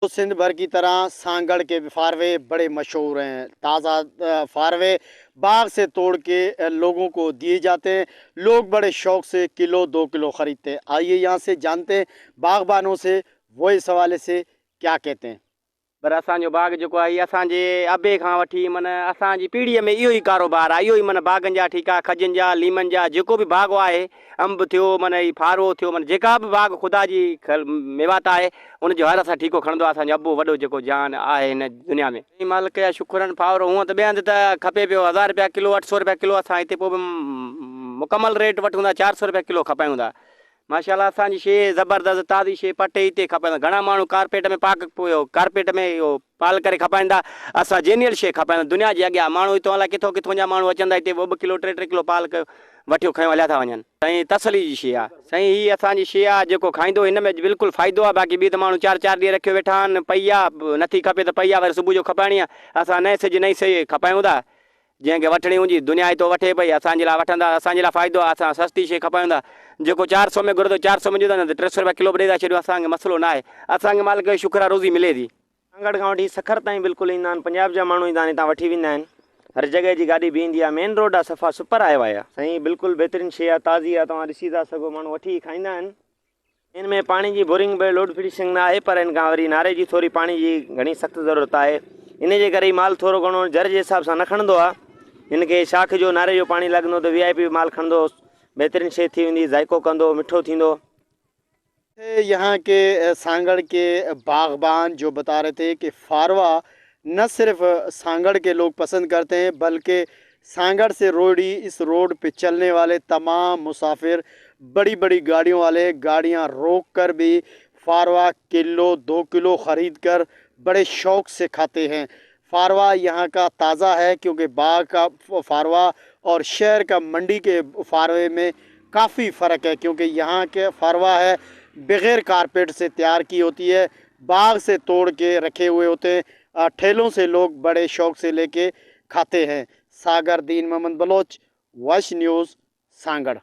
तो सिंध भर की तरह सांगड़ के फारवे बड़े मशहूर हैं। ताज़ा फारवे बाग से तोड़ के लोगों को दिए जाते हैं। लोग बड़े शौक से किलो 2 किलो ख़रीदते हैं। आइए यहाँ से जानते हैं बागबानों से वो इस हवाले से क्या कहते हैं। पर असांजो बाग़ जेको आहे इहो असांजे अबे खां वठी माना असांजी पीढ़ीअ में इहो ई कारोबार आहे। इहो ई माना बाग़नि जा ठीकु आहे, खजनि जा, लीमनि जा, जेको बि बाग़ आहे, अंब थियो माना ही फारो थियो, माना जेका बि बाग़ ख़ुदा जी मेवात आहे उनजो हर असां ठीको खणंदो आहे। असांजो अबो वॾो जेको जान आहे हिन दुनिया में। मालिक जा शुक्रनि फावरो हूअं त ॿिए हंधि त खपे पियो 1000 रुपया किलो, 800 रुपया किलो। असां हिते पोइ बि मुकमल रेट वठूं था, 400 रुपया किलो खपायूं था। माशाल्लाह असांजी शइ ज़बरदस्त ताज़ी शइ पटे हिते खपनि। घणा माण्हू कारपेट में कारपेट में इहो पाल करे खपाइनि था। असां जेन्युअल शइ खपाइनि दुनिया जे अॻियां। माण्हू हितां अलाए किथां किथां जा माण्हू अचनि था हिते 2-2 किलो 3-3 किलो पाल कयो वठियो खयो हलिया था वञनि। साईं तसली जी शइ आहे। साईं हीअ असांजी शइ आहे, जेको खाईंदो हिन में बिल्कुलु फ़ाइदो आहे। बाक़ी ॿी त माण्हू 4-4 ॾींहं रखियो वेठा आहिनि। पई आहे नथी खपे त पई आहे, वरी सुबुह जो खपाइणी आहे। असां नए सिज नई शइ खपायूं था। जंहिंखे वठणी हुजे दुनिया हितो वठे पई, असांजे लाइ वठंदा, असांजे लाइ फ़ाइदो आहे। असां सस्ती शइ खपायूं था। जेको 400 में घुरे थो 400 में ॾींदो न त 300 रुपया किलो बि ॾेई था छॾियूं। असांखे मसइलो न आहे। असांखे मालिक जो शुक्र आहे, रोज़ी मिले थी। सांगड़ खां वठी सखर ताईं बिल्कुलु ईंदा आहिनि। पंजाब जा माण्हू ईंदा आहिनि, हितां वठी वेंदा आहिनि। हर जॻह जी गाॾी बीहंदी आहे। मेन रोड आहे, सफ़ा सुपर आयो आहे। साईं बिल्कुलु बहितरीनु शइ आहे, ताज़ी आहे। तव्हां ॾिसी था सघो, माण्हू वठी खाईंदा आहिनि। इन में पाणी जी बोरिंग बि लोड फिनिशिंग न आहे, पर इन खां वरी नारे जी थोरी पाणी जी घणी सख़्तु ज़रूरत आहे। इन जे करे माल थोरो घणो जर जे हिसाब सां न खणंदो आहे। हिनखे शाख जो नारे जो पाणी लॻंदो त VIP माल खणंदो, बहितरीनु शइ थी वेंदी, ज़ाइको कंदो, मिठो थींदो। यहाँ के सांगड़ के बागबान जो बता रहे थे कि फारवा न सिर्फ सांगड़ के लोग पसंद करते हैं, बल्कि सांगड़ से रोडी इस रोड पे चलने वाले तमाम मुसाफिर, बड़ी बड़ी गाड़ियों वाले गाड़ियाँ रोक कर भी फारवा किलो 2 किलो ख़रीद कर बड़े शौक़ से खाते हैं। फारवा यहाँ का ताज़ा है, क्योंकि बाग का फारवा और शहर का मंडी के फारवे में काफ़ी फ़र्क है। क्योंकि यहाँ के फारवा है बग़ैर कारपेट से तैयार की होती है, बाग से तोड़ के रखे हुए होते हैं। ठेलों से लोग बड़े शौक़ से लेके खाते हैं। सागर दीन मोहम्मद बलोच, वॉइस न्यूज़, सांगड़।